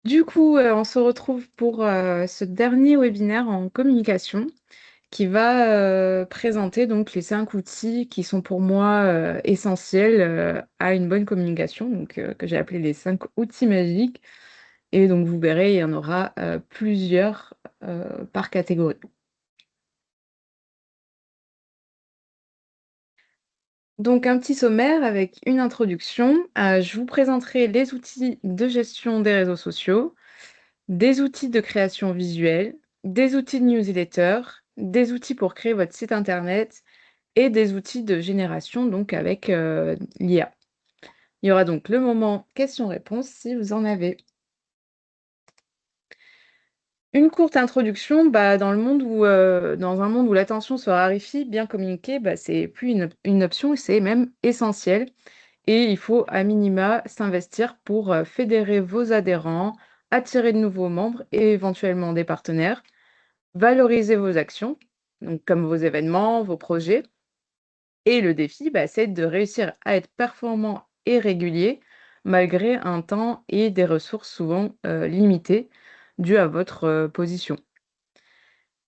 Du coup, on se retrouve pour, ce dernier webinaire en communication qui va, présenter donc les 5 outils qui sont pour moi, essentiels, à une bonne communication, donc que j'ai appelé les 5 outils magiques et donc vous verrez, il y en aura, plusieurs, par catégorie. Donc un petit sommaire avec une introduction, je vous présenterai les outils de gestion des réseaux sociaux, des outils de création visuelle, des outils de newsletter, des outils pour créer votre site internet et des outils de génération donc avec, l'IA. Il y aura donc le moment questions-réponses si vous en avez. Une courte introduction, dans un monde où l'attention se raréfie, bien communiquer, c'est plus une option, c'est même essentiel et il faut à minima s'investir pour, fédérer vos adhérents, attirer de nouveaux membres et éventuellement des partenaires. Valoriser vos actions, donc comme vos événements, vos projets. Et le défi, c'est de réussir à être performant et régulier malgré un temps et des ressources souvent limitées dues à votre position.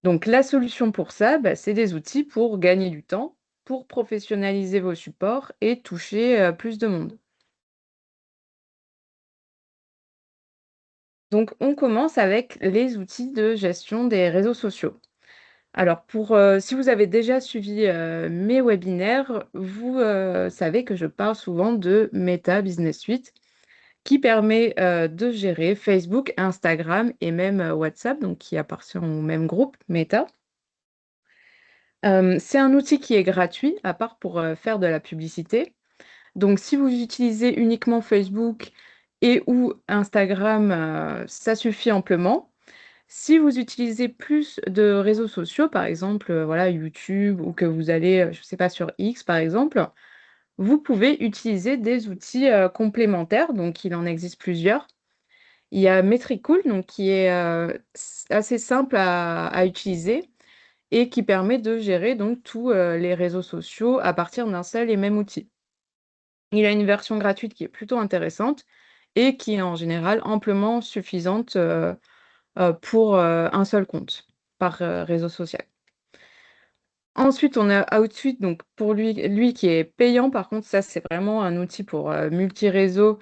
Donc la solution pour ça, c'est des outils pour gagner du temps, pour professionnaliser vos supports et toucher plus de monde. Donc on commence avec les outils de gestion des réseaux sociaux. Alors si vous avez déjà suivi, mes webinaires, vous, savez que je parle souvent de Meta Business Suite qui permet, de gérer Facebook, Instagram et même, WhatsApp, donc qui appartient au même groupe, Meta. C'est un outil qui est gratuit, à part pour, faire de la publicité. Donc si vous utilisez uniquement Facebook et ou Instagram, ça suffit amplement. Si vous utilisez plus de réseaux sociaux, par exemple, voilà, YouTube ou que vous allez, je sais pas, sur X, par exemple, vous pouvez utiliser des outils, complémentaires, donc il en existe plusieurs. Il y a Metricool, donc qui est, assez simple à utiliser et qui permet de gérer donc tous, les réseaux sociaux à partir d'un seul et même outil. Il a une version gratuite qui est plutôt intéressante et qui est en général amplement suffisante, pour, un seul compte par, réseau social. Ensuite, on a Outsuite, donc pour lui qui est payant. Par contre, ça, c'est vraiment un outil pour, multi-réseaux,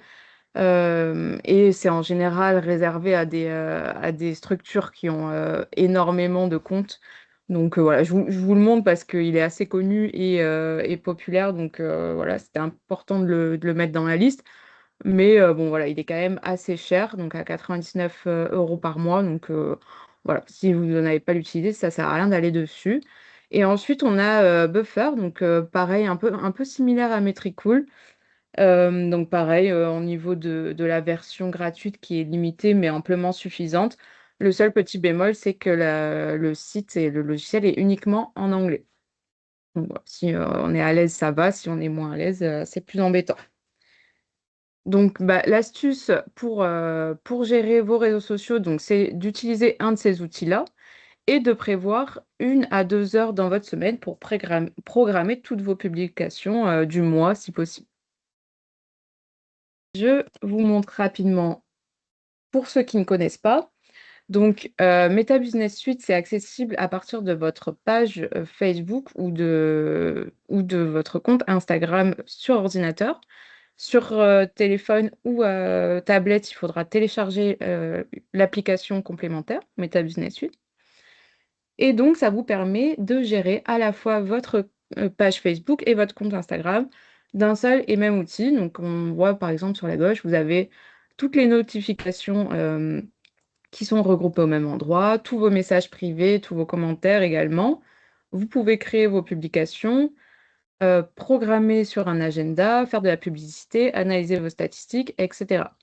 et c'est en général réservé à des structures qui ont, énormément de comptes. Donc, voilà, je vous le montre parce qu'il est assez connu et populaire, donc, voilà, c'était important de le mettre dans la liste. Mais bon voilà, il est quand même assez cher, donc à 99 € par mois, donc voilà, si vous n'avez pas l'utilité, ça sert à rien d'aller dessus. Et ensuite on a, Buffer, donc pareil, un peu similaire à Metricool. Donc pareil, au niveau de la version gratuite qui est limitée, mais amplement suffisante. Le seul petit bémol, c'est que le site et le logiciel est uniquement en anglais. Donc voilà, si, on est à l'aise, ça va, si on est moins à l'aise, c'est plus embêtant. Donc, l'astuce pour gérer vos réseaux sociaux, donc, c'est d'utiliser un de ces outils-là et de prévoir 1 à 2 heures dans votre semaine pour programmer toutes vos publications, du mois, si possible. Je vous montre rapidement pour ceux qui ne connaissent pas. Donc, Meta Business Suite, c'est accessible à partir de votre page, Facebook ou de votre compte Instagram sur ordinateur. Sur, téléphone ou, tablette, il faudra télécharger, l'application complémentaire, Meta Business Suite et donc ça vous permet de gérer à la fois votre, page Facebook et votre compte Instagram d'un seul et même outil. Donc on voit par exemple sur la gauche, vous avez toutes les notifications, qui sont regroupées au même endroit, tous vos messages privés, tous vos commentaires également. Vous pouvez créer vos publications, programmer sur un agenda, faire de la publicité, analyser vos statistiques et cetera.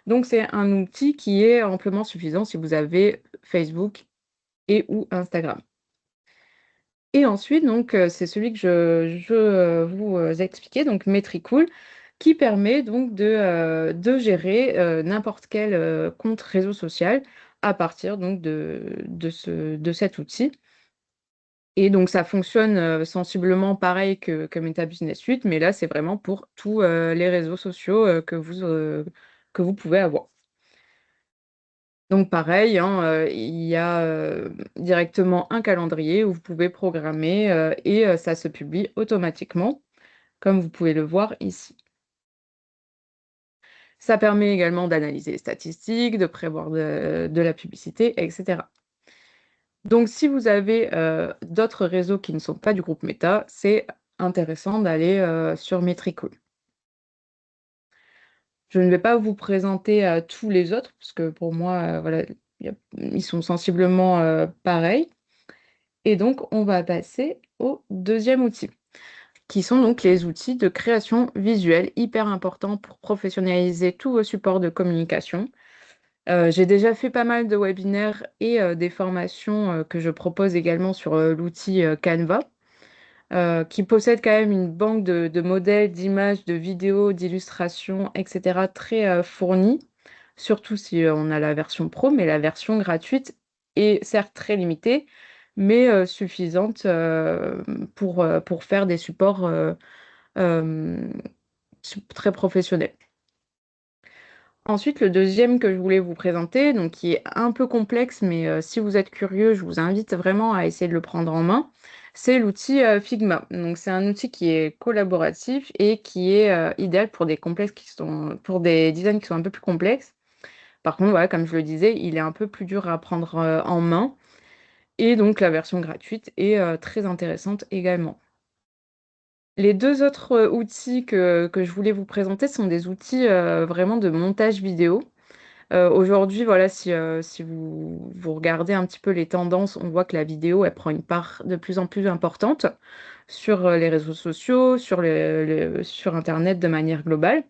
Donc c'est un outil qui est amplement suffisant si vous avez Facebook et ou Instagram. Et ensuite donc, c'est celui que vous, expliquais, donc Metricool, qui permet donc de gérer, n'importe quel, compte réseau social à partir donc de cet outil. Et donc ça fonctionne, sensiblement pareil que Meta Business Suite, mais là, c'est vraiment pour tous, les réseaux sociaux, que vous pouvez avoir. Donc pareil, hein, il y a, directement un calendrier où vous pouvez programmer, et ça se publie automatiquement, comme vous pouvez le voir ici. Ça permet également d'analyser les statistiques, de prévoir de la publicité et cetera. Donc si vous avez, d'autres réseaux qui ne sont pas du groupe Meta, c'est intéressant d'aller, sur Metricool. Je ne vais pas vous présenter, tous les autres parce que pour moi, voilà, il y a ils sont sensiblement, pareils et donc on va passer au deuxième outil, qui sont donc les outils de création visuelle, hyper importants pour professionnaliser tous vos supports de communication. J'ai déjà fait pas mal de webinaires et des formations, que je propose également sur, l'outil, Canva, qui possède quand même une banque de modèles, d'images, de vidéos, d'illustrations et cetera très, fournie, surtout si, on a la version pro, mais la version gratuite est certes très limitée, mais suffisante, pour faire des supports, hem, très professionnels. Ensuite, le deuxième que je voulais vous présenter, donc qui est un peu complexe, mais si vous êtes curieux, je vous invite vraiment à essayer de le prendre en main, c'est l'outil, Figma. Donc c'est un outil qui est collaboratif et qui est, idéal pour des designs qui sont un peu plus complexes. Par contre, voilà, comme je le disais, il est un peu plus dur à prendre, en main et donc la version gratuite est, très intéressante également. Les 2 autres, outils que je voulais vous présenter sont des outils, vraiment de montage vidéo. Aujourd'hui, voilà, si vous regardez un petit peu les tendances, on voit que la vidéo, elle prend une part de plus en plus importante sur, les réseaux sociaux, sur internet de manière globale.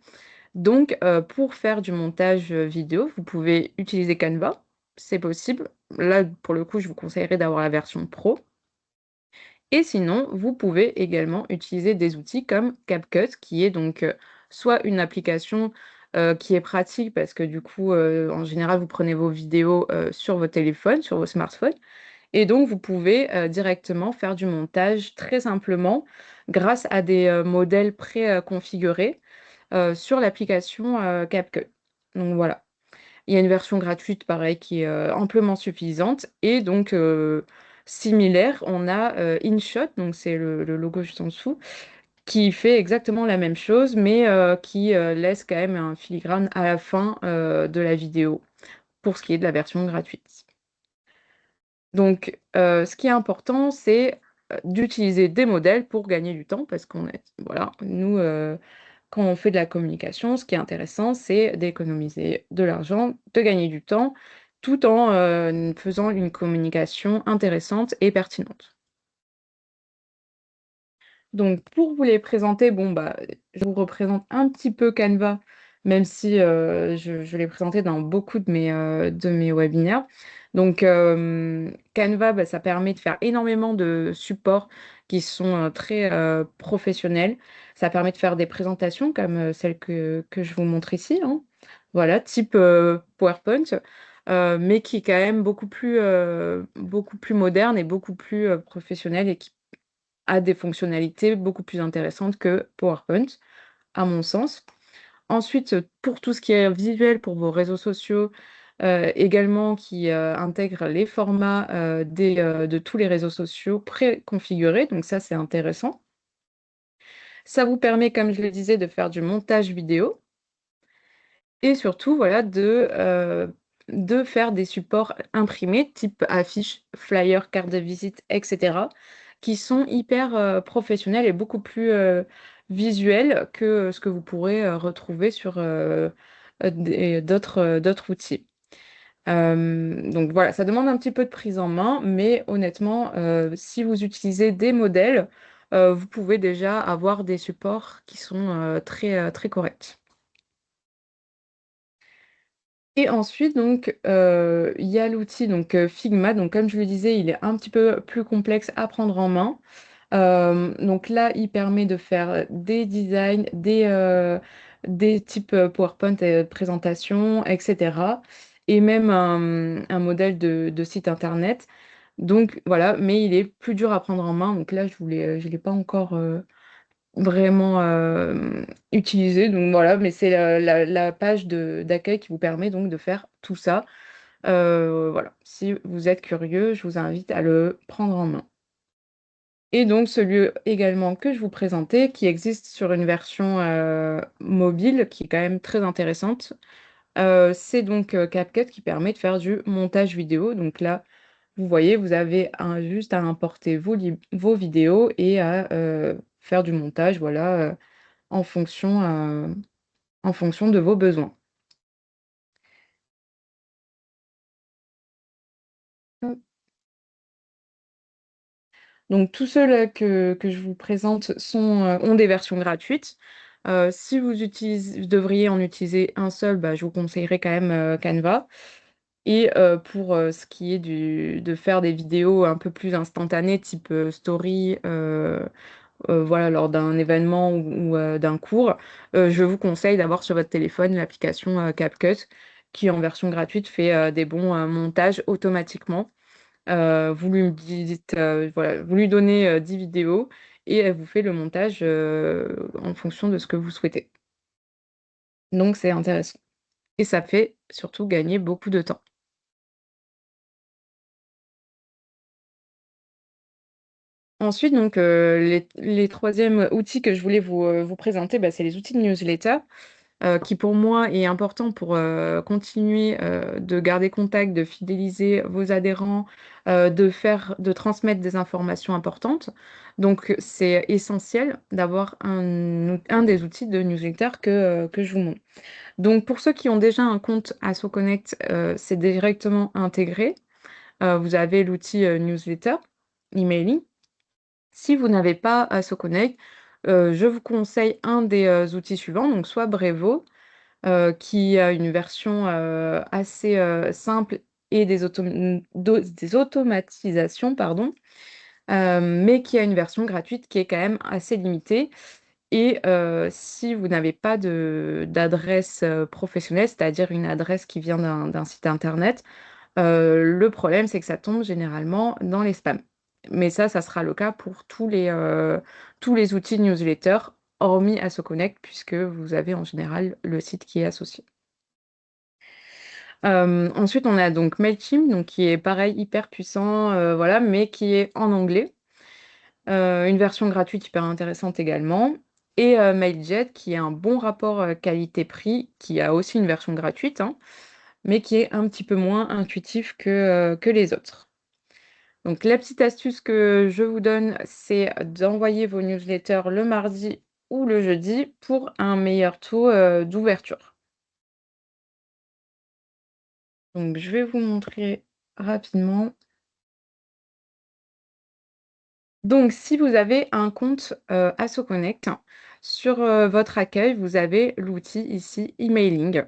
Donc, pour faire du montage, vidéo, vous pouvez utiliser Canva, c'est possible. Là, pour le coup, je vous conseillerais d'avoir la version pro et sinon, vous pouvez également utiliser des outils comme CapCut, qui est donc, soit une application, qui est pratique parce que du coup, en général, vous prenez vos vidéos, sur vos téléphones, sur vos smartphones et donc vous pouvez, directement faire du montage très simplement grâce à des, modèles configurés, sur l'application, CapCut. Donc voilà. Il y a une version gratuite pareil qui est, amplement suffisante et donc similaire, on a, InShot, donc c'est le logo juste en dessous, qui fait exactement la même chose mais qui, laisse quand même un filigrane à la fin, de la vidéo, pour ce qui est de la version gratuite. Donc ce qui est important, c'est, d'utiliser des modèles pour gagner du temps parce qu'on est voilà, nous, quand on fait de la communication, ce qui est intéressant, c'est d'économiser de l'argent, de gagner du temps, tout en, faisant une communication intéressante et pertinente. Donc pour vous les présenter, bon, bah, je vous représente un petit peu Canva, même si, je l'ai présenté dans beaucoup de mes webinaires. Donc Canva, bah, ça permet de faire énormément de supports qui sont, très, professionnels. Ça permet de faire des présentations comme, celle que je vous montre ici, hein. Voilà, type, PowerPoint, mais qui est quand même beaucoup plus moderne et beaucoup plus, professionnelle et qui a des fonctionnalités beaucoup plus intéressantes que PowerPoint, à mon sens. Ensuite, pour tout ce qui est visuel pour vos réseaux sociaux, également qui, intègre les formats, de tous les réseaux sociaux préconfigurés, donc ça, c'est intéressant. Ça vous permet, comme je le disais, de faire du montage vidéo et surtout, voilà, de faire des supports imprimés type affiches, flyers, cartes de visite et cetera, qui sont hyper, professionnels et beaucoup plus, visuels que, ce que vous pourrez, retrouver sur, d'autres outils. Donc voilà, ça demande un petit peu de prise en main, mais honnêtement, si vous utilisez des modèles, vous pouvez déjà avoir des supports qui sont, très corrects. Et ensuite donc, il y a l'outil donc, Figma, donc comme je le disais, il est un petit peu plus complexe à prendre en main. Donc là, il permet de faire des designs, des types, PowerPoint et présentation et cetera et même un modèle de site internet. Donc voilà, mais il est plus dur à prendre en main, donc là je l'ai pas encore, vraiment, utilisé donc voilà, mais c'est la page d'accueil qui vous permet donc de faire tout ça, Voilà, si vous êtes curieux, je vous invite à le prendre en main. Et donc celui également que je vous présentais, qui existe sur une version, mobile, qui est quand même très intéressante, c'est donc, CapCut qui permet de faire du montage vidéo. Donc là, vous voyez, vous avez juste à importer vos vidéos et à, faire du montage, voilà, en fonction, en fonction de vos besoins. Donc tous ceux-là que je vous présente ont des versions gratuites. Si vous devriez en utiliser un seul, bah, je vous conseillerais quand même, Canva. Et pour, ce qui est de faire des vidéos un peu plus instantanées type, story, voilà, lors d'un événement ou d'un cours, je vous conseille d'avoir sur votre téléphone l'application, CapCut qui en version gratuite fait, des bons, montages automatiquement. Vous lui dites, voilà, vous lui donnez, 10 vidéos et elle vous fait le montage, en fonction de ce que vous souhaitez. Donc c'est intéressant et ça fait surtout gagner beaucoup de temps. Ensuite donc, les 3 outils que je voulais vous présenter, bah, c'est les outils de newsletter, qui pour moi est important pour, continuer, de garder contact, de fidéliser vos adhérents, de transmettre des informations importantes. Donc, c'est essentiel d'avoir un des outils de newsletter que je vous montre. Donc pour ceux qui ont déjà un compte AssoConnect, c'est directement intégré. Vous avez l'outil, newsletter, emailing. Si vous n'avez pas AssoConnect, je vous conseille un des, outils suivants, donc soit Brevo, qui a une version, assez, simple et des automatisations, pardon, mais qui a une version gratuite qui est quand même assez limitée et si vous n'avez pas d'adresse, professionnelle, c'est-à-dire une adresse qui vient d'un site internet, le problème, c'est que ça tombe généralement dans les spams. Mais ça sera le cas pour tous les outils de newsletter, hormis AssoConnect, puisque vous avez en général le site qui est associé. Ensuite, on a donc Mailchimp, donc qui est pareil, hyper puissant, voilà, mais qui est en anglais. Une version gratuite hyper intéressante également et Mailjet qui a un bon rapport, qualité-prix, qui a aussi une version gratuite, hein, mais qui est un petit peu moins intuitif que les autres. Donc la petite astuce que je vous donne, c'est d'envoyer vos newsletters le mardi ou le jeudi pour un meilleur taux, d'ouverture. Donc je vais vous montrer rapidement. Donc si vous avez un compte, AssoConnect, sur, votre accueil, vous avez l'outil ici emailing.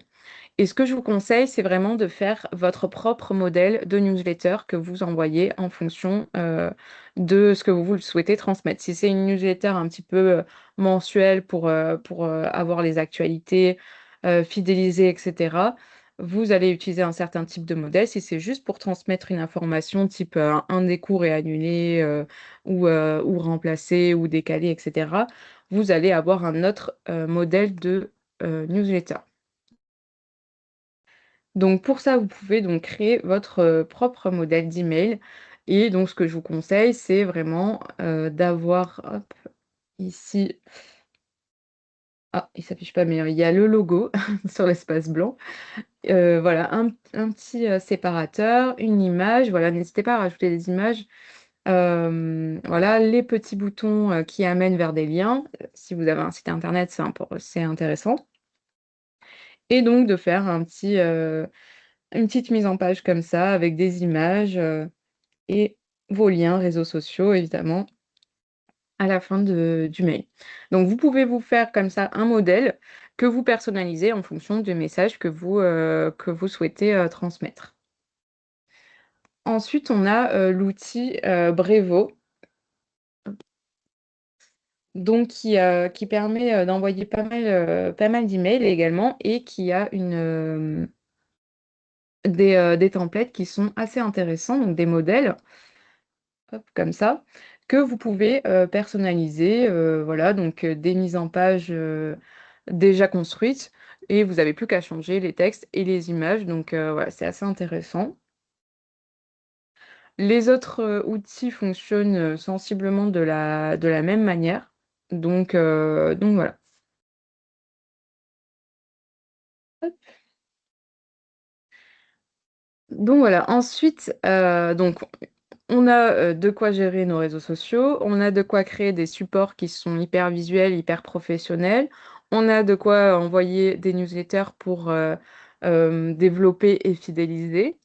Et ce que je vous conseille, c'est vraiment de faire votre propre modèle de newsletter que vous envoyez en fonction, de ce que vous souhaitez transmettre. Si c'est une newsletter un petit peu, mensuelle pour, avoir les actualités, fidéliser et cetera, vous allez utiliser un certain type de modèle. Si c'est juste pour transmettre une information type, un des cours est annulé, ou remplacé ou décalé et cetera, vous allez avoir un autre, modèle de, newsletter. Donc pour ça, vous pouvez donc créer votre, propre modèle d'email et donc ce que je vous conseille, c'est vraiment, d'avoir hop, ici ah, il s'affiche pas, mais, il y a le logo sur l'espace blanc. Voilà, un petit, séparateur, une image, voilà, n'hésitez pas à rajouter des images. Voilà, les petits boutons, qui amènent vers des liens. Si vous avez un site internet, c'est intéressant et donc de faire une petite mise en page comme ça avec des images, et vos liens réseaux sociaux évidemment à la fin du mail. Donc vous pouvez vous faire comme ça un modèle que vous personnalisez en fonction du message que vous souhaitez, transmettre. Ensuite, on a, l'outil, Brevo, donc qui permet, d'envoyer pas mal d'emails également et qui a des templates qui sont assez intéressants, donc des modèles. Hop, comme ça, que vous pouvez, personnaliser, voilà donc des mises en page, déjà construite et vous avez plus qu'à changer les textes et les images donc voilà, c'est assez intéressant. Les autres, outils fonctionnent, sensiblement de la même manière donc voilà. Donc voilà, ensuite, donc on a, de quoi gérer nos réseaux sociaux, on a de quoi créer des supports qui sont hyper visuels, hyper professionnels, on a de quoi envoyer des newsletters pour, développer et fidéliser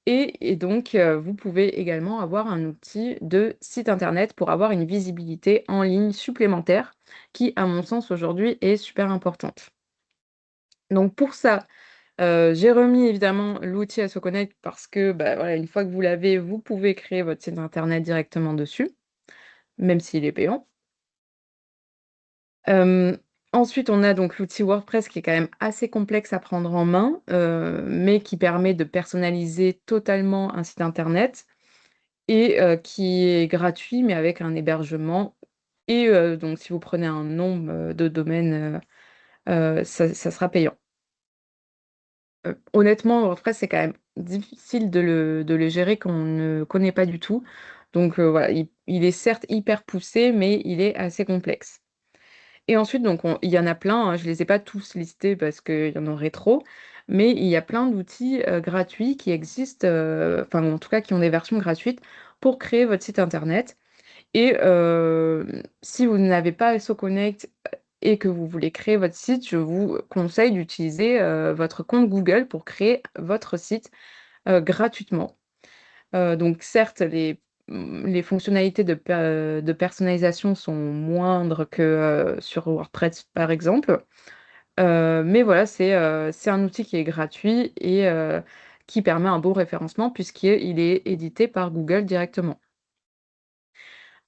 et donc vous pouvez également avoir un outil de site internet pour avoir une visibilité en ligne supplémentaire qui, à mon sens, aujourd'hui est super importante. Donc pour ça, j'ai remis évidemment l'outil AssoConnect parce que, bah, voilà, une fois que vous l'avez, vous pouvez créer votre site internet directement dessus, même s'il est payant. Hem, Ensuite, on a donc l'outil WordPress qui est quand même assez complexe à prendre en main, mais qui permet de personnaliser totalement un site internet et qui est gratuit, mais avec un hébergement et donc si vous prenez un nombre, de domaines, ça sera payant. Honnêtement, WordPress, c'est quand même difficile de le gérer quand on ne connaît pas du tout. Donc voilà, il est certes hyper poussé, mais il est assez complexe. Et ensuite, donc il y en a plein, hein, je les ai pas tous listés parce qu'il y en aurait trop, mais il y a plein d'outils, gratuits qui existent, enfin, en tout cas, qui ont des versions gratuites pour créer votre site internet. Et si vous n'avez pas SoConnect, et que vous voulez créer votre site, je vous conseille d'utiliser, votre compte Google pour créer votre site, gratuitement. Donc certes, les fonctionnalités de personnalisation sont moindres que, sur WordPress, par exemple, mais voilà, c'est un outil qui est gratuit et qui permet un bon référencement puisqu'il est édité par Google directement.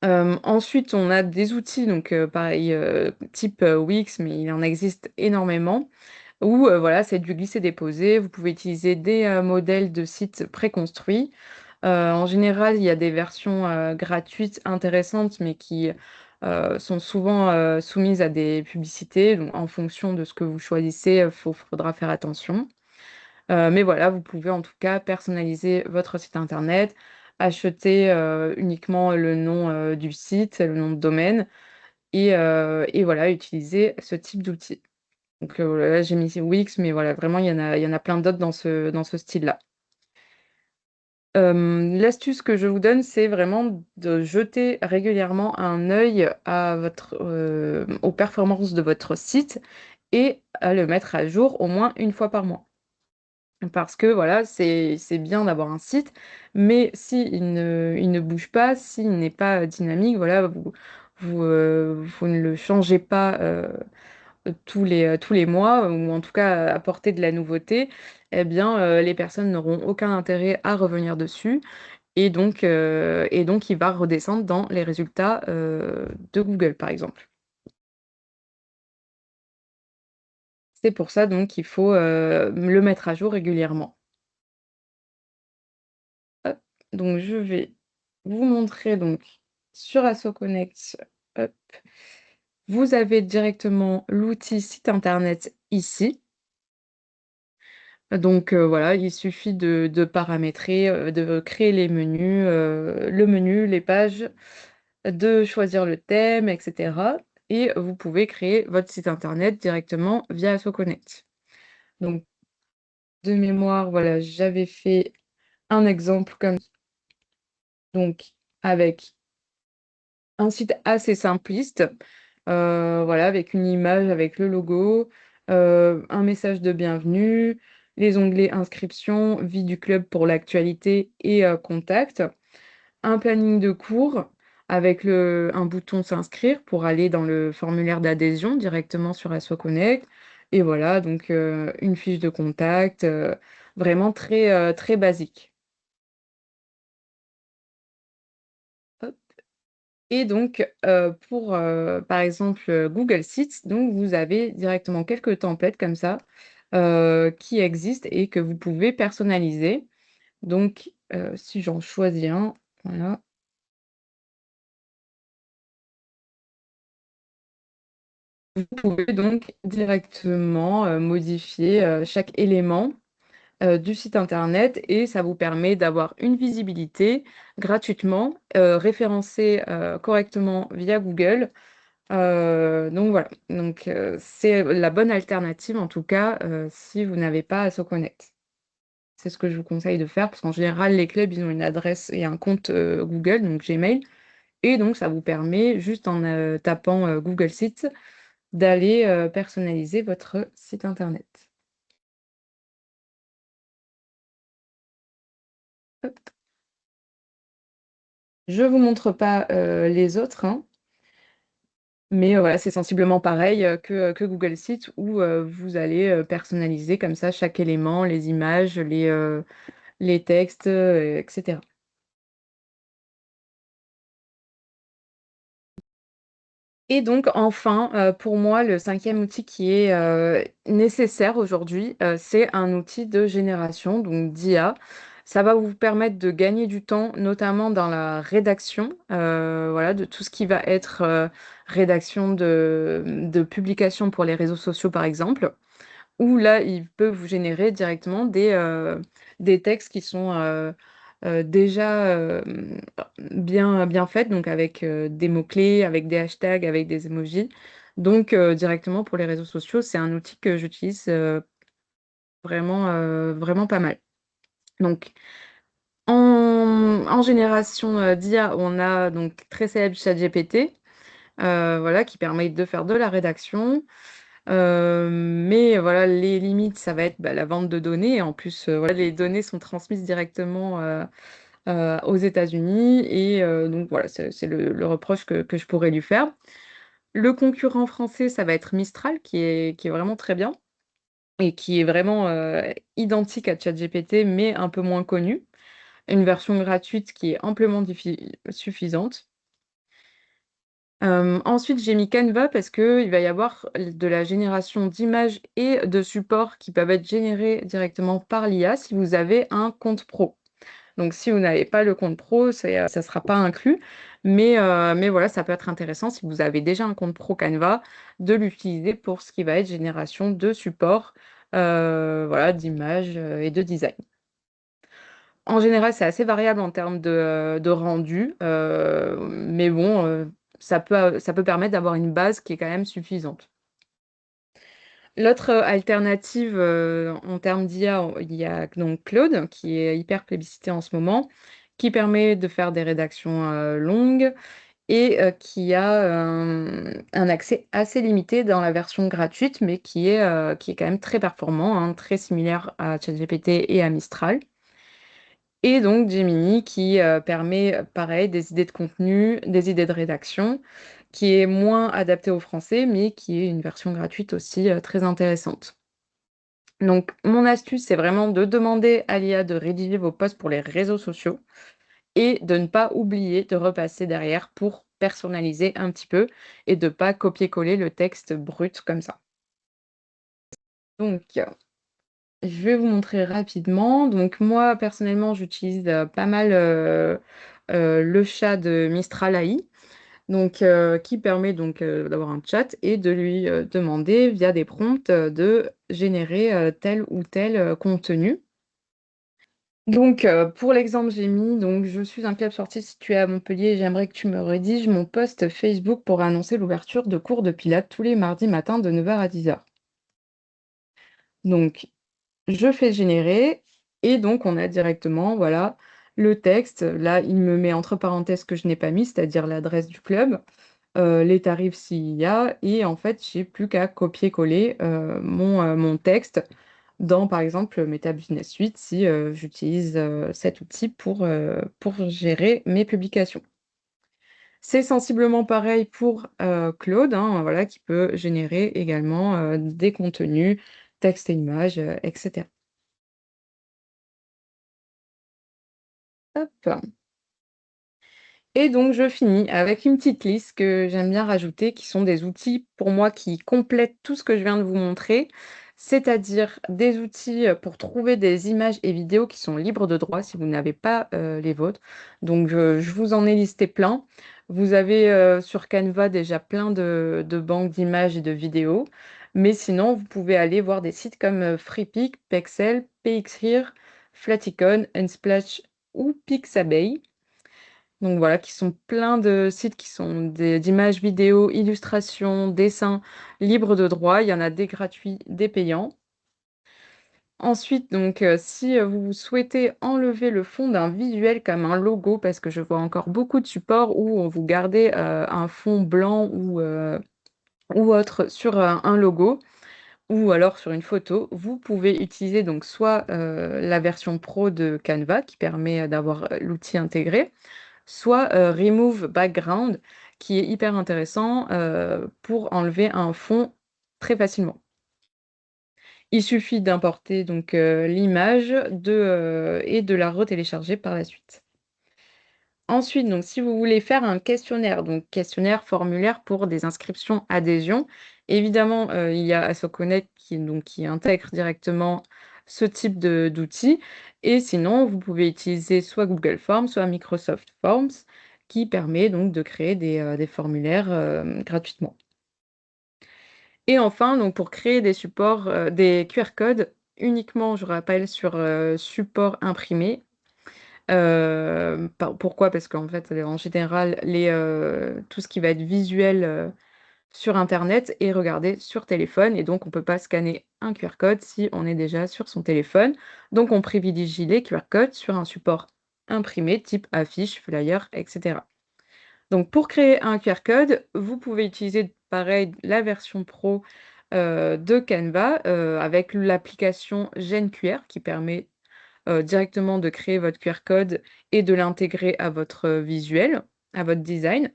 Ensuite, on a des outils donc pareil, type, Wix, mais il en existe énormément où, voilà, c'est du glisser-déposer. Vous pouvez utiliser des, modèles de sites préconstruits. En général, il y a des versions, gratuites intéressantes, mais qui, sont souvent, soumises à des publicités. Donc en fonction de ce que vous choisissez, faudra faire attention. Mais voilà, vous pouvez en tout cas personnaliser votre site internet, acheter, uniquement le nom, du site, le nom de domaine et voilà, utiliser ce type d'outil. Donc, là, j'ai mis Wix, mais voilà, vraiment, il y en a plein d'autres dans ce style-là. L'astuce que je vous donne, c'est vraiment de jeter régulièrement un œil à aux performances de votre site et à le mettre à jour au moins une fois par mois. Parce que voilà, c'est bien d'avoir un site, mais s'il ne bouge pas, s'il n'est pas, dynamique, voilà, vous ne le changez pas, tous les mois ou en tout cas apporter de la nouveauté et bien, les personnes n'auront aucun intérêt à revenir dessus et donc il va redescendre dans les résultats, de Google, par exemple. C'est pour ça donc qu'il faut, le mettre à jour régulièrement. Hop, donc je vais vous montrer donc sur AssoConnect, hop, vous avez directement l'outil site internet ici. Donc voilà, il suffit de paramétrer, de créer les menus, le menu, les pages, de choisir le thème et cetera et vous pouvez créer votre site internet directement via AssoConnect. Donc de mémoire, voilà, j'avais fait un exemple comme donc avec un site assez simpliste, voilà, avec une image, avec le logo, un message de bienvenue, les onglets inscription, vie du club pour l'actualité et contact, un planning de cours avec un bouton s'inscrire pour aller dans le formulaire d'adhésion directement sur AssoConnect et voilà donc une fiche de contact, vraiment très, très basique. Et donc, pour, par exemple, Google Sheets, donc vous avez directement quelques templates comme ça, qui existent et que vous pouvez personnaliser. Donc, si j'en choisis un, voilà. Vous pouvez donc directement, modifier, chaque élément, du site internet et ça vous permet d'avoir une visibilité gratuitement, référencée, correctement via Google. Donc voilà, donc c'est la bonne alternative en tout cas, si vous n'avez pas AssoConnect. C'est ce que je vous conseille de faire parce qu'en général, les clubs, ils ont une adresse et un compte, Google, donc Gmail et donc ça vous permet juste en, tapant, Google Sites d'aller, personnaliser votre site internet. Hop. Je vous montre pas, les autres, hein, mais voilà, c'est sensiblement pareil, que Google Sites où, vous allez, personnaliser comme ça chaque élément, les images, les textes, et cetera. Et donc enfin, pour moi, le cinquième outil qui est, nécessaire aujourd'hui, c'est un outil de génération, donc d'IA. Ça va vous permettre de gagner du temps, notamment dans la rédaction, voilà, de tout ce qui va être, rédaction de publications pour les réseaux sociaux, par exemple. Où là, il peut vous générer directement des textes qui sont, déjà, bien faits, donc avec, des mots-clés, avec des hashtags, avec des emojis. Donc directement pour les réseaux sociaux, c'est un outil que j'utilise, vraiment pas mal. Donc en génération, d'IA, on a donc très célèbre ChatGPT, voilà, qui permet de faire de la rédaction. Mais voilà, les limites, ça va être, bah, la vente de données et en plus, voilà, les données sont transmises directement, aux États-Unis et donc voilà, c'est le reproche que je pourrais lui faire. Le concurrent français, ça va être Mistral qui est vraiment très bien et qui est vraiment, identique à ChatGPT mais un peu moins connu. Une version gratuite qui est amplement suffisante. Ensuite, j'ai mis Canva parce qu'il va y avoir de la génération d'images et de supports qui peuvent être générés directement par l'IA si vous avez un compte pro. Donc si vous n'avez pas le compte pro, ça sera pas inclus, mais voilà, ça peut être intéressant si vous avez déjà un compte pro Canva, de l'utiliser pour ce qui va être génération de supports, voilà, d'images, et de design. En général, c'est assez variable en termes de rendu, mais bon, ça peut permettre d'avoir une base qui est quand même suffisante. L'autre, alternative, en termes d'IA, il y a donc Claude, qui est hyper plébiscité en ce moment, qui permet de faire des rédactions, longues et qui a, un accès assez limité dans la version gratuite, mais qui est quand même très performant, hein, très similaire à ChatGPT et à Mistral. Et donc Gemini qui, permet, pareil, des idées de contenu, des idées de rédaction, qui est moins adapté au français, mais qui est une version gratuite aussi, très intéressante. Donc mon astuce, c'est vraiment de demander à l'IA de rédiger vos posts pour les réseaux sociaux et de ne pas oublier de repasser derrière pour personnaliser un petit peu et de pas copier-coller le texte brut comme ça. Donc je vais vous montrer rapidement. Donc moi, personnellement, j'utilise, pas mal, le chat de Mistral AI, donc qui permet donc, d'avoir un chat et de lui, demander via des prompts, de générer, tel ou tel, contenu. Donc pour l'exemple, j'ai mis donc: «Je suis un club sportif situé à Montpellier et j'aimerais que tu me rédiges mon post Facebook pour annoncer l'ouverture de cours de pilates tous les mardis matins de 9h à 10h». Donc je fais générer et donc on a directement, voilà, le texte. Là, il me met entre parenthèses ce que je n'ai pas mis, c'est-à-dire l'adresse du club, les tarifs s'il y a et en fait, j'ai plus qu'à copier-coller, mon texte dans, par exemple, Meta Business Suite si, j'utilise, cet outil pour gérer mes publications. C'est sensiblement pareil pour, Claude, hein, voilà, qui peut générer également, des contenus, texte et images, et cetera. Hop. Et donc je finis avec une petite liste que j'aime bien rajouter, qui sont des outils pour moi qui complètent tout ce que je viens de vous montrer. c'est-à-dire des outils pour trouver des images et vidéos qui sont libres de droit si vous n'avez pas les vôtres. Donc, je vous en ai listé plein. Vous avez sur Canva déjà plein de banques d'images et de vidéos. Mais sinon, vous pouvez aller voir des sites comme Freepik, Pexel, PXHere, Flaticon, Unsplash ou Pixabay. Donc voilà, qui sont plein de sites qui sont d'images, vidéos, illustrations, dessins libres de droit. Il y en a des gratuits, des payants. Ensuite, donc, si vous souhaitez enlever le fond d'un visuel comme un logo, parce que je vois encore beaucoup de supports où vous gardez un fond blanc ou autre sur un logo ou alors sur une photo, vous pouvez utiliser donc soit la version pro de Canva qui permet d'avoir l'outil intégré, soit Remove Background, qui est hyper intéressant pour enlever un fond très facilement. Il suffit d'importer donc l'image et de la retélécharger par la suite. Ensuite, donc, si vous voulez faire un questionnaire, donc questionnaire, formulaire pour des inscriptions, adhésions, évidemment, il y a AssoConnect qui intègre directement ce type d'outils. Et sinon, vous pouvez utiliser soit Google Forms, soit Microsoft Forms, qui permet donc de créer des formulaires gratuitement. Et enfin, donc, pour créer des supports, des QR codes, uniquement, je rappelle, sur support imprimé. Pourquoi? Parce qu'en fait, en général, tout ce qui va être visuel, sur internet est regardé sur téléphone et donc on peut pas scanner un QR code si on est déjà sur son téléphone. Donc on privilégie les QR codes sur un support imprimé type affiche, flyer et cetera. Donc pour créer un QR code, vous pouvez utiliser pareil la version pro, de Canva, avec l'application GenQR qui permet directement de créer votre QR code et de l'intégrer à votre visuel, à votre design.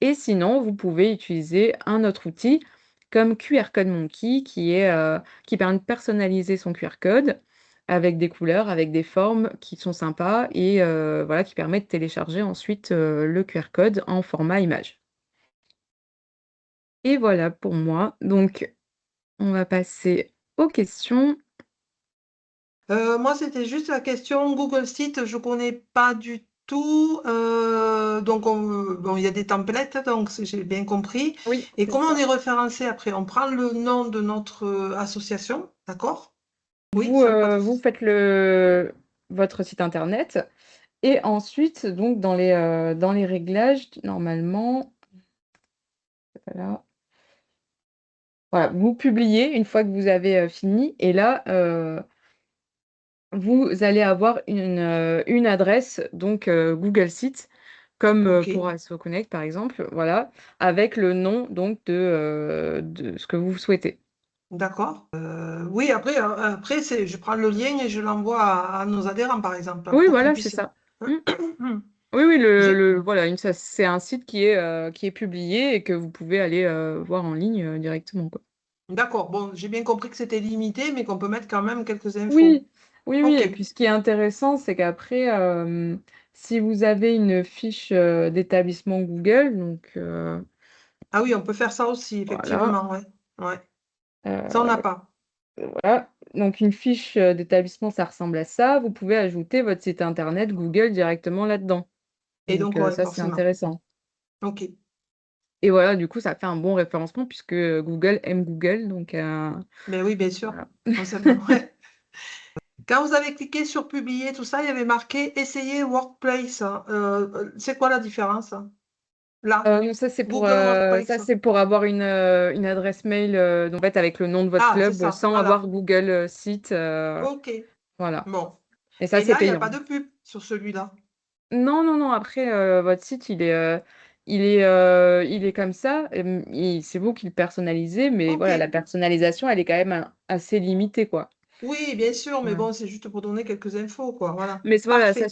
Et sinon, vous pouvez utiliser un autre outil comme QR Code Monkey qui permet de personnaliser son QR code avec des couleurs, avec des formes qui sont sympas et voilà, qui permet de télécharger ensuite le QR code en format image. Et voilà pour moi. Donc, on va passer aux questions. Moi, c'était juste la question Google Sheet, je connais pas du tout. Donc, bon, il y a des templates, donc j'ai bien compris. Oui, Et c'est comment on ça. est référencé après? On prend le nom de notre association, d'accord? Oui, Vous, ça n'a pas de... vous faites votre site internet et ensuite, donc dans les réglages, normalement, voilà, voilà, vous publiez une fois que vous avez fini et là, vous allez avoir une adresse, donc Google Sites, comme Ok, pour AssoConnect par exemple, voilà, avec le nom donc de ce que vous souhaitez. d'accord. Oui, après je prends le lien et je l'envoie à nos adhérents, par exemple, Oui, pour qu'ils voilà, c'est puissent... ça. Mm. Oui, oui, J'ai... voilà, c'est un site qui est publié et que vous pouvez aller voir en ligne directement, quoi. D'accord, bon, j'ai bien compris que c'était limité, mais qu'on peut mettre quand même quelques infos. Oui, oui, oui. Ok. Et puis ce qui est intéressant, c'est qu'après, si vous avez une fiche d'établissement Google, donc Ah oui, on peut faire ça aussi, voilà, effectivement, ouais. Ouais. Ça, on n'a euh, pas. voilà. Donc une fiche d'établissement, ça ressemble à ça. Vous pouvez ajouter votre site internet Google directement là-dedans. Et Donc donc, ouais, ça, c'est forcément. intéressant. Ok. Et voilà, du coup, ça fait un bon référencement puisque Google aime Google. Donc Ben oui, bien sûr. voilà. Forcément, ouais. Quand vous avez cliqué sur publier, tout ça, il y avait marqué essayer Workplace, hein. C'est quoi la différence, hein? Là, Non, Google ça, Workplace. c'est pour avoir une adresse mail donc, en fait, avec le nom de votre Ah, c'est club ça, sans avoir voilà. Google Site. Ok. Voilà. Bon. Et ça, Et c'est là, il n'y a pas payant. de pub sur celui-là. Non, non, non. Après, votre site, il est comme ça. C'est vous qui le personnalisez, mais Ok. voilà, la personnalisation, elle est quand même assez limitée, quoi. Oui, bien sûr, mais Ouais. bon, c'est juste pour donner quelques infos, quoi. Voilà. Mais voilà, Parfait.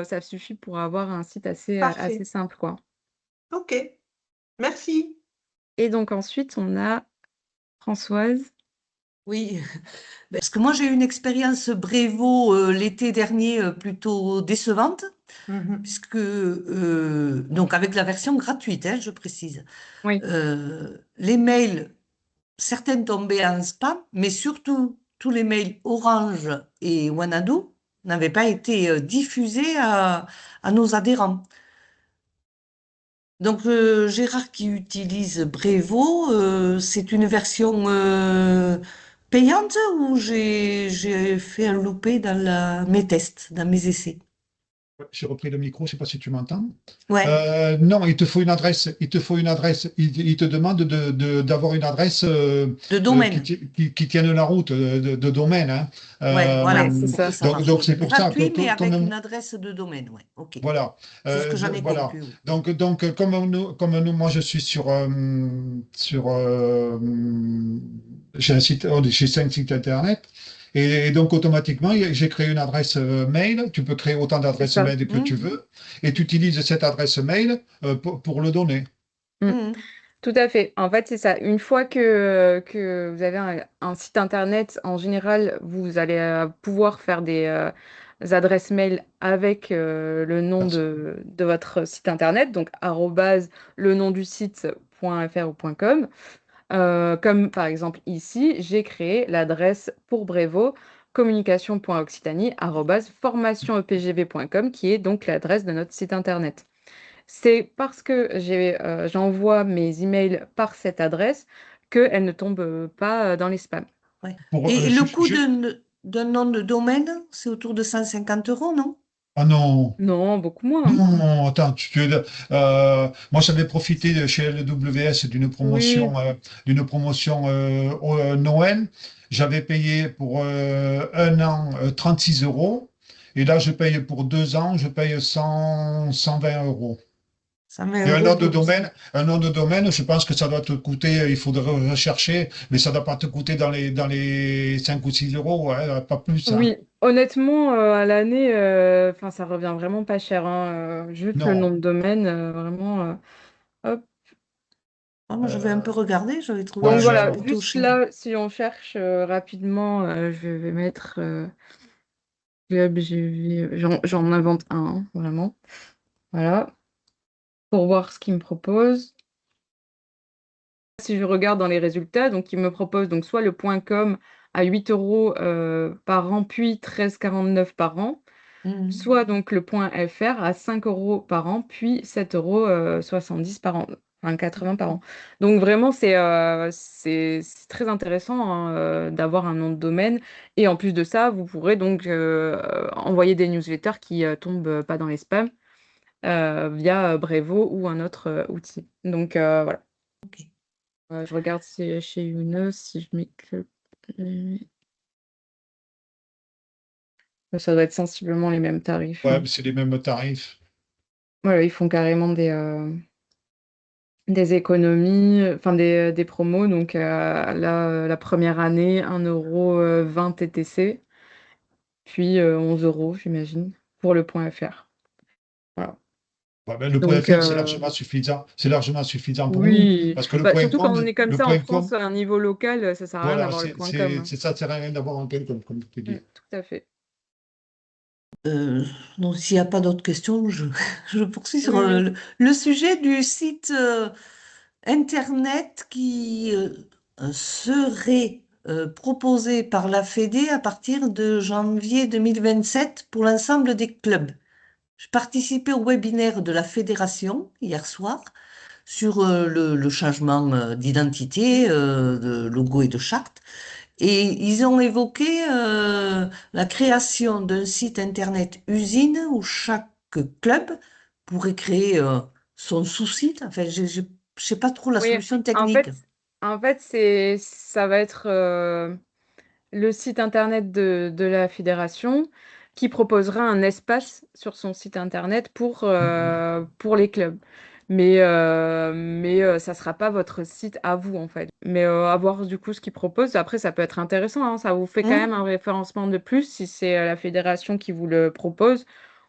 ça suffit pour avoir un site assez Parfait. simple, quoi. Ok. Merci. Et donc ensuite, on a Françoise. Oui, parce que moi j'ai eu une expérience Brévo l'été dernier plutôt décevante, Mhm. puisque donc avec la version gratuite, hein, je précise. Oui. Les mails certaines tombaient en spam, mais surtout, tous les mails Orange et Wanadu n'avaient pas été diffusés à nos adhérents. Donc, Gérard qui utilise Brevo, c'est une version payante ou j'ai fait un loupé dans mes tests, dans mes essais? Ouais, j'ai repris le micro, je ne sais pas si tu m'entends. Ouais, Non, il te faut une adresse. Il te faut une adresse. Il te demande d'avoir une adresse de domaine. qui tienne la route de domaine, hein. Ouais, Euh, voilà, Ouais, c'est c'est ça. que ça marche. donc c'est pour ça que Gratuit, mais avec une adresse de domaine. Ouais, ok. voilà. C'est ce que j'en ai Voilà. conclu. Oui. Donc moi je suis j'ai un site, j'ai 5 sites internet. Et donc, automatiquement, j'ai créé une adresse mail. Tu peux créer autant C'est d'adresses ça. mail que tu veux. Et tu utilises cette adresse mail pour le donner. Mm. Mhm. Tout à fait. En fait, c'est ça. Une fois que vous avez un site internet, en général, vous allez pouvoir faire des adresses mail avec le nom Merci. de votre site internet, donc arrobase le nom du site.fr ou .com. Comme par exemple ici, j'ai créé l'adresse pour Brevo communication.occitanie@formationepgv.com qui est donc l'adresse de notre site internet. C'est parce que j'envoie mes emails par cette adresse qu'elles ne tombent pas dans les spams. Ouais. Pour, Et le coût d'un nom de domaine, c'est autour de 150 euros, non? Ah non, Non, beaucoup moins. non, attends, moi j'avais profité chez LWS Oui, d'une promotion au Noël. J'avais payé pour 1 an 36 euros. Et là, je paye pour 2 ans, je paye 120 euros. 120 Et euros pour 2 ans. un nom de domaine, je pense que ça doit te coûter, il faudrait rechercher, mais ça ne doit pas te coûter dans les 5 ou 6 euros, ouais, pas plus, hein. oui. Honnêtement, à l'année, enfin, ça revient vraiment pas cher, hein, juste le nom Non. de domaine, vraiment. Hop. Ah, moi, je vais un peu Euh, regarder, j'avais trouvé ouais, Donc ça voilà, plutôt juste cher. là, si on cherche rapidement, je vais mettre Club GV. J'en invente un, hein, vraiment. Voilà, pour voir ce qu'il me propose. Si je regarde dans les résultats, donc il me propose donc soit le .com à 8 euros par an, puis 13,49 par an, Mhm. soit donc le .fr à 5 euros par an, puis 7,70 euros 70 par an, enfin 80 par an. Donc vraiment, c'est très intéressant hein, d'avoir un nom de domaine. Et en plus de ça, vous pourrez donc envoyer des newsletters qui tombent pas dans les spams via Brevo ou un autre outil. Donc voilà. Ok. Je regarde si chez Younes, si je mets que... Ça doit être sensiblement les mêmes tarifs, ouais, hein. c'est les mêmes tarifs. Voilà, ils font carrément des économies, enfin des promos. Donc là, la première année, 1,20 € TTC, puis 11 euros, j'imagine, pour le .fr. Voilà. Ouais, ben, le point Donc .fr, c'est largement suffisant. C'est largement suffisant pour nous. oui, Parce que le bah, point surtout quand .com, on est comme le ça en point France, .com, à un niveau local, ça sert à rien voilà, d'avoir le .com. ça sert à rien d'avoir un point .com, comme tu dis. Tout à fait. Donc, s'il n'y a pas d'autres questions, je poursuis sur Oui, oui. le sujet du site Internet qui serait proposé par la Fédé à partir de janvier 2027 pour l'ensemble des clubs. Je participais au webinaire de la fédération hier soir sur le changement d'identité, de logo et de charte. Et ils ont évoqué la création d'un site internet usine où chaque club pourrait créer son sous-site. Enfin, je ne sais pas trop la Oui, solution en technique. fait, ça va être le site internet de la fédération qui proposera un espace sur son site internet Mhm. pour les clubs. Mais ça sera pas votre site à vous, en fait. Mais à voir du coup ce qu'ils proposent. Après, ça peut être intéressant, hein. Ça vous fait quand même Hmm. un référencement de plus si c'est la fédération qui vous le propose.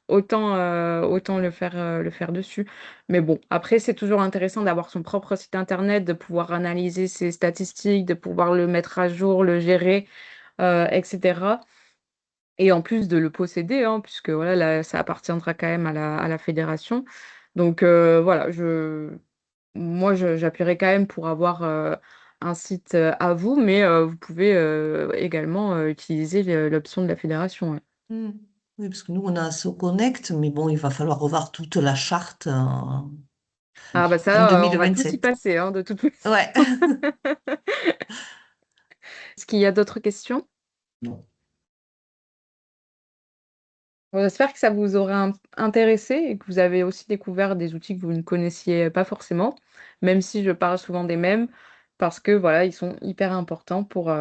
Autant le faire dessus. Mais bon, après, c'est toujours intéressant d'avoir son propre site internet, de pouvoir analyser ses statistiques, de pouvoir le mettre à jour, le gérer, etc. Et en plus de le posséder, hein, puisque voilà, là, ça appartiendra quand même à la fédération. Donc voilà, j'appuierai quand même pour avoir un site à vous, mais vous pouvez également utiliser l'option de la fédération. Ouais. Hmm. Oui, parce que nous, on a SoConnect, mais bon, il va falloir revoir toute la charte Ah bah en ça, on va tous y 2027. passer, hein, de toute façon. Ouais. Est-ce qu'il y a d'autres questions? Non. Bon, j'espère que ça vous aura intéressé et que vous avez aussi découvert des outils que vous ne connaissiez pas forcément, même si je parle souvent des mêmes, parce que voilà, ils sont hyper importants pour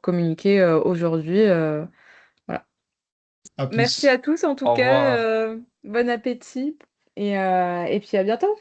communiquer aujourd'hui. Voilà. À Merci plus. à tous en tout Au cas. revoir. Bon appétit et puis à bientôt.